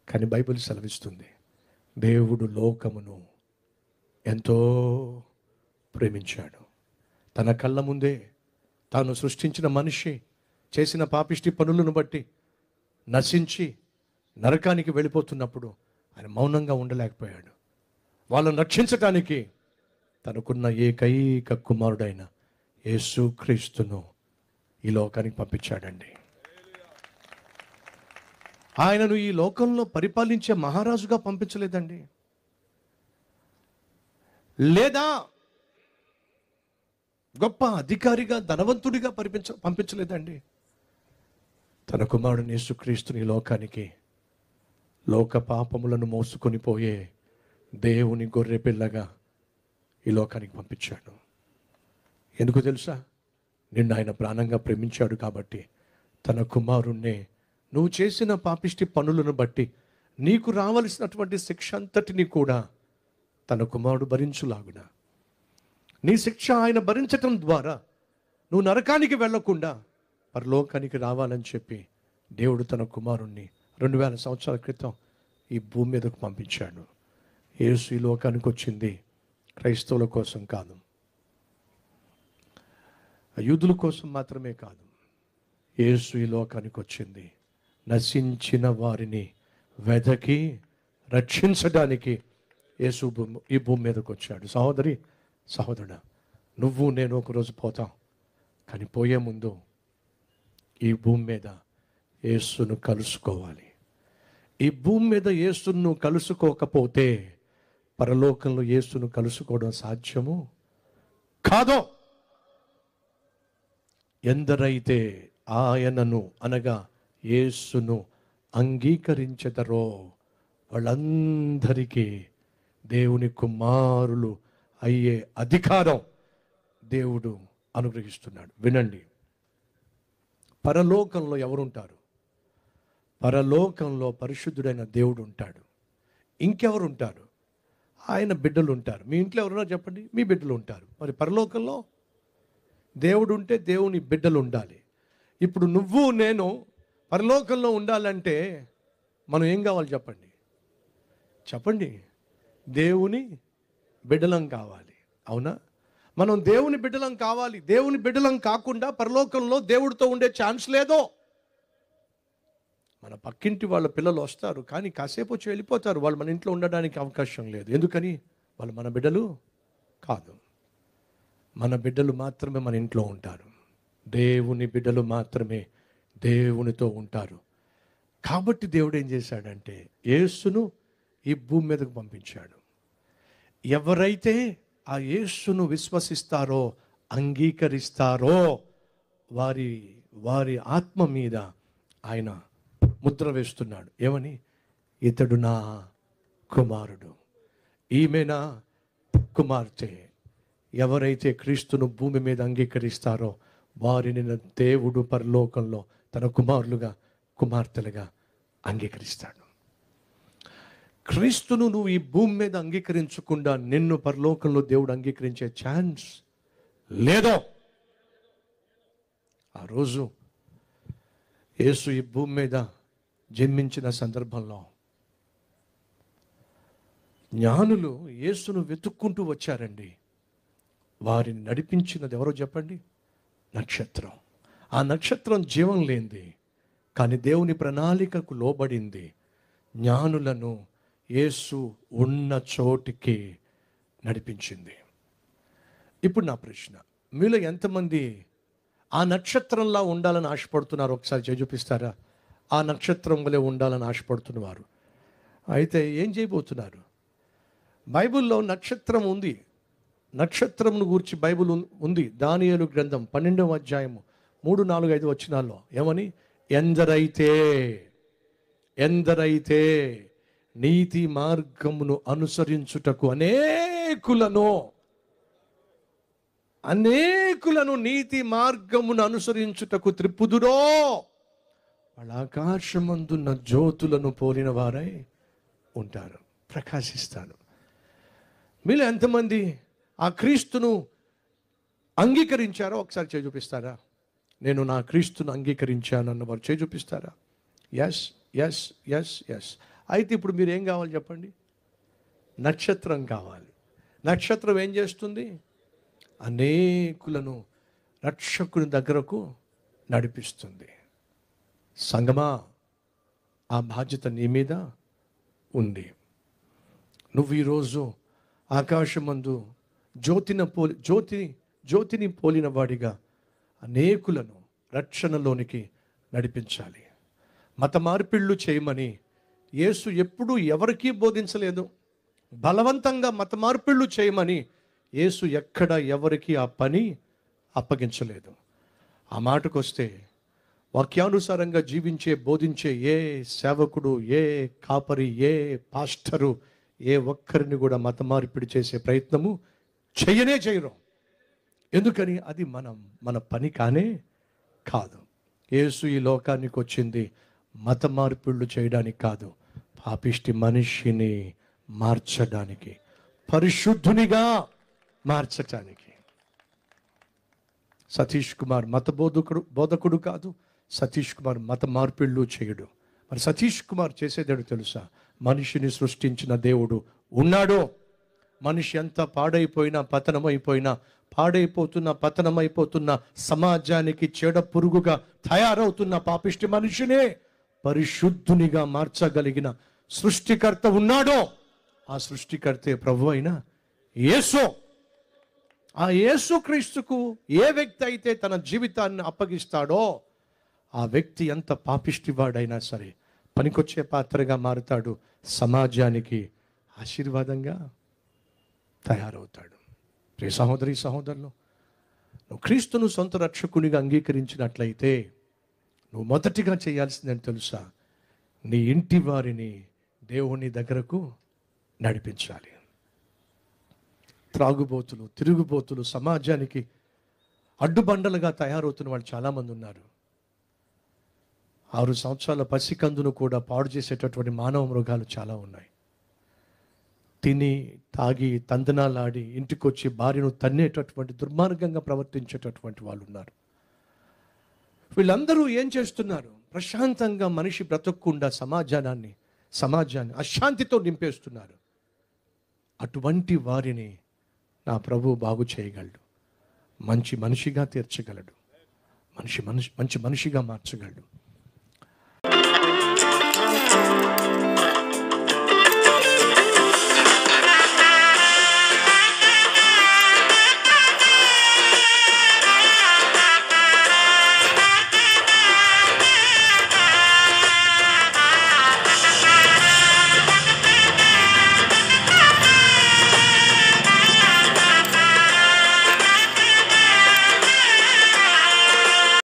కానీ బైబిల్ సెలవిస్తుంది, దేవుడు లోకమును ఎంతో ప్రేమించాడు. తన కళ్ళ ముందే తాను సృష్టించిన మనిషి చేసిన పాపిష్టి పనులను బట్టి నశించి నరకానికి వెళ్ళిపోతున్నప్పుడు ఆయన మౌనంగా ఉండలేకపోయాడు. వాళ్ళను రక్షించటానికి తనకున్న ఏకైక కుమారుడైన యేసుక్రీస్తును ఈ లోకానికి పంపించాడండి. ఆయనను ఈ లోకంలో పరిపాలించే మహారాజుగా పంపించలేదండి, లేదా గొప్ప అధికారిగా ధనవంతుడిగా పంపించలేదండి. తన కుమారుడు యేసుక్రీస్తుని ఈ లోకానికి లోక పాపములను మోసుకొని పోయే దేవుని గొర్రె పిల్లగా ఈ లోకానికి పంపించాడు. ఎందుకు తెలుసా? నిన్ను ఆయన ప్రాణంగా ప్రేమించాడు కాబట్టి తన కుమారుణ్ణే నువ్వు చేసిన పాపిష్టి పనులను బట్టి నీకు రావలసినటువంటి శిక్ష అంతటిని కూడా తన కుమారుడు భరించులాగున, నీ శిక్ష ఆయన భరించటం ద్వారా నువ్వు నరకానికి వెళ్లకుండా పరలోకానికి రావాలని చెప్పి దేవుడు తన కుమారుణ్ణి 2000 సంవత్సరాల క్రితం ఈ భూమి మీదకు పంపించాడు. యేసు ఈ లోకానికి వచ్చింది క్రైస్తవుల కోసం కాదు, యూదుల కోసం మాత్రమే కాదు. యేసు ఈ లోకానికి వచ్చింది నశించిన వారిని వెదకి రక్షించడానికి యేసు ఈ భూమి మీదకి వచ్చాడు. సహోదరి, సహోదరుడా, నువ్వు నేను ఒకరోజు పోతాం, కానీ పోయే ముందు ఈ భూమి మీద యేసును కలుసుకోవాలి. ఈ భూమి మీద యేసును కలుసుకోకపోతే పరలోకంలో యేసును కలుసుకోవడం సాధ్యము కాదు. ఎందరైతే ఆయనను అనగా యేసును అంగీకరించెదరో వాళ్ళందరికీ దేవుని కుమారులు అయ్యే అధికారం దేవుడు అనుగ్రహిస్తున్నాడు. వినండి, పరలోకంలో ఎవరుంటారు? పరలోకంలో పరిశుద్ధుడైన దేవుడు ఉంటాడు. ఇంకెవరు ఉంటారు? ఆయన బిడ్డలు ఉంటారు. మీ ఇంట్లో ఎవరున్నా చెప్పండి, మీ బిడ్డలు ఉంటారు. మరి పరలోకంలో దేవుడు ఉంటే దేవుని బిడ్డలు ఉండాలి. ఇప్పుడు నువ్వు నేను పరలోకంలో ఉండాలంటే మనం ఏం కావాలి చెప్పండి? చెప్పండి, దేవుని బిడ్డలం కావాలి. అవునా? మనం దేవుని బిడ్డలం కావాలి. దేవుని బిడ్డలం కాకుండా పరలోకంలో దేవుడితో ఉండే ఛాన్స్ లేదో. మన పక్కింటి వాళ్ళ పిల్లలు వస్తారు, కానీ కాసేపు వచ్చి వెళ్ళిపోతారు. వాళ్ళు మన ఇంట్లో ఉండడానికి అవకాశం లేదు. ఎందుకని? వాళ్ళు మన బిడ్డలు కాదు. మన బిడ్డలు మాత్రమే మన ఇంట్లో ఉంటారు. దేవుని బిడ్డలు మాత్రమే దేవునితో ఉంటారు. కాబట్టి దేవుడు ఏం చేశాడంటే యేసును ఈ భూమి మీదకు పంపించాడు. ఎవరైతే ఆ యేసును విశ్వసిస్తారో, అంగీకరిస్తారో వారి వారి ఆత్మ మీద ఆయన ముద్ర వేస్తున్నాడు. ఏమని? ఇతడు నా కుమారుడు, ఈమె నా కుమార్తె. ఎవరైతే క్రీస్తును భూమి మీద అంగీకరిస్తారో వారిని దేవుడు పరలోకంలో తన కుమారులుగా కుమార్తెలుగా అంగీకరిస్తాడు. క్రీస్తును నువ్వు ఈ భూమి మీద అంగీకరించకుండా నిన్ను పరలోకంలో దేవుడు అంగీకరించే ఛాన్స్ లేదో. ఆ రోజు యేసు ఈ భూమి మీద జన్మించిన సందర్భంలో జ్ఞానులు యేసును వెతుక్కుంటూ వచ్చారండి. వారిని నడిపించినది ఎవరో చెప్పండి? నక్షత్రం. ఆ నక్షత్రం జీవం లేనిది, కానీ దేవుని ప్రణాళికకు లోబడింది. జ్ఞానులను యేసు ఉన్న చోటికి నడిపించింది. ఇప్పుడు నా ప్రశ్న, మీలో ఎంతమంది ఆ నక్షత్రంలా ఉండాలని ఆశపడుతున్నారు? ఒకసారి చేయి చూపిస్తారా? ఆ నక్షత్రం వలె ఉండాలని ఆశపడుతున్నవారు అయితే ఏం చేయబోతున్నారు? బైబిల్లో నక్షత్రం ఉంది. నక్షత్రంను గూర్చి బైబిల్ ఉంది. దానియేలు గ్రంథం 12వ అధ్యాయము 3, 4, 5 వచనాల్లో ఏమని? ఎందరైతే నీతి మార్గమును అనుసరించుటకు అనేకులను నీతి మార్గమును అనుసరించుటకు త్రిప్పుదురో వాళ్ళ ఆకాశమందున్న జ్యోతులను పోలిన వారై ఉంటారు, ప్రకాశిస్తారు. మీలో ఎంతమంది ఆ క్రీస్తును అంగీకరించారో ఒకసారి చేయి చూపిస్తారా? నేను నా క్రీస్తును అంగీకరించాను అన్నవారు చేయి చూపిస్తారా? Yes yes yes yes. అయితే ఇప్పుడు మీరు ఏం కావాలి చెప్పండి? నక్షత్రం కావాలి. నక్షత్రం ఏం చేస్తుంది? అనేకులను రక్షకుని దగ్గరకు నడిపిస్తుంది. సంగమా, ఆ బాధ్యత నీ మీద ఉంది. నువ్వు ఈరోజు ఆకాశమందు జ్యోతిని పోలిన వాడిగా అనేకులను రక్షణలోనికి నడిపించాలి. మత మార్పిళ్ళు చేయమని యేసు ఎప్పుడూ ఎవరికీ బోధించలేదు. బలవంతంగా మత మార్పిళ్ళు చేయమని యేసు ఎక్కడ ఎవరికి ఆ పని అప్పగించలేదు. ఆ మాటకొస్తే వాక్యానుసారంగా జీవించే బోధించే ఏ సేవకుడు, ఏ కాపరి, ఏ పాస్టరు, ఏ ఒక్కరిని కూడా మత మార్పిడి చేసే ప్రయత్నము చేయరు. ఎందుకని? అది మన పని కానే కాదు. యేసు ఈ లోకానికి వచ్చింది మత మార్పిళ్ళు చేయడానికి కాదు, పాపిష్టి మనిషిని మార్చడానికి, పరిశుద్ధునిగా మార్చటానికి. సతీష్ కుమార్ మత బోధకుడు కాదు. సతీష్ కుమార్ మత మార్పిళ్ళు చేయడు. మరి సతీష్ కుమార్ చేసేదేడు తెలుసా? మనిషిని సృష్టించిన దేవుడు ఉన్నాడో, మనిషి ఎంత పాడైపోయినా, పతనమైపోతున్న సమాజానికి చెడ పురుగుగా తయారవుతున్న పాపిష్టి మనిషినే పరిశుద్ధునిగా మార్చగలిగిన సృష్టికర్త ఉన్నాడో, ఆ సృష్టికర్తే ప్రభు అయిన యేసు. ఆ యేసుక్రీస్తుకు ఏ వ్యక్తి అయితే తన జీవితాన్ని అప్పగిస్తాడో, ఆ వ్యక్తి ఎంత పాపిష్టివాడైనా సరే పనికొచ్చే పాత్రగా మారుతాడు, సమాజానికి ఆశీర్వాదంగా తయారవుతాడు. ప్రియ సహోదరి సహోదరులు, నువ్వు క్రీస్తును సొంత రక్షకునిగా అంగీకరించినట్లయితే నువ్వు మొదటిగా చేయాల్సిందని తెలుసా? నీ ఇంటి వారిని దేవుని దగ్గరకు నడిపించాలి. త్రాగుబోతులు, తిరుగుబోతులు, సమాజానికి అడ్డుబండలుగా తయారవుతున్న వాళ్ళు చాలామంది ఉన్నారు. 6 సంవత్సరాల పసికందును కూడా పాడు చేసేటటువంటి మానవ మృగాలు చాలా ఉన్నాయి. తిని తాగి తందనాలాడి ఇంటికొచ్చి భార్యను తన్నేటటువంటి దుర్మార్గంగా ప్రవర్తించేటటువంటి వాళ్ళు ఉన్నారు. వీళ్ళందరూ ఏం చేస్తున్నారు? ప్రశాంతంగా మనిషి బ్రతకకుండా సమాజాన్ని అశాంతితో నింపేస్తున్నారు. అటువంటి వారిని నా ప్రభు బాగు చేయగలడు, మంచి మనిషిగా తీర్చగలడు, మంచి మనిషిగా మార్చగలడు.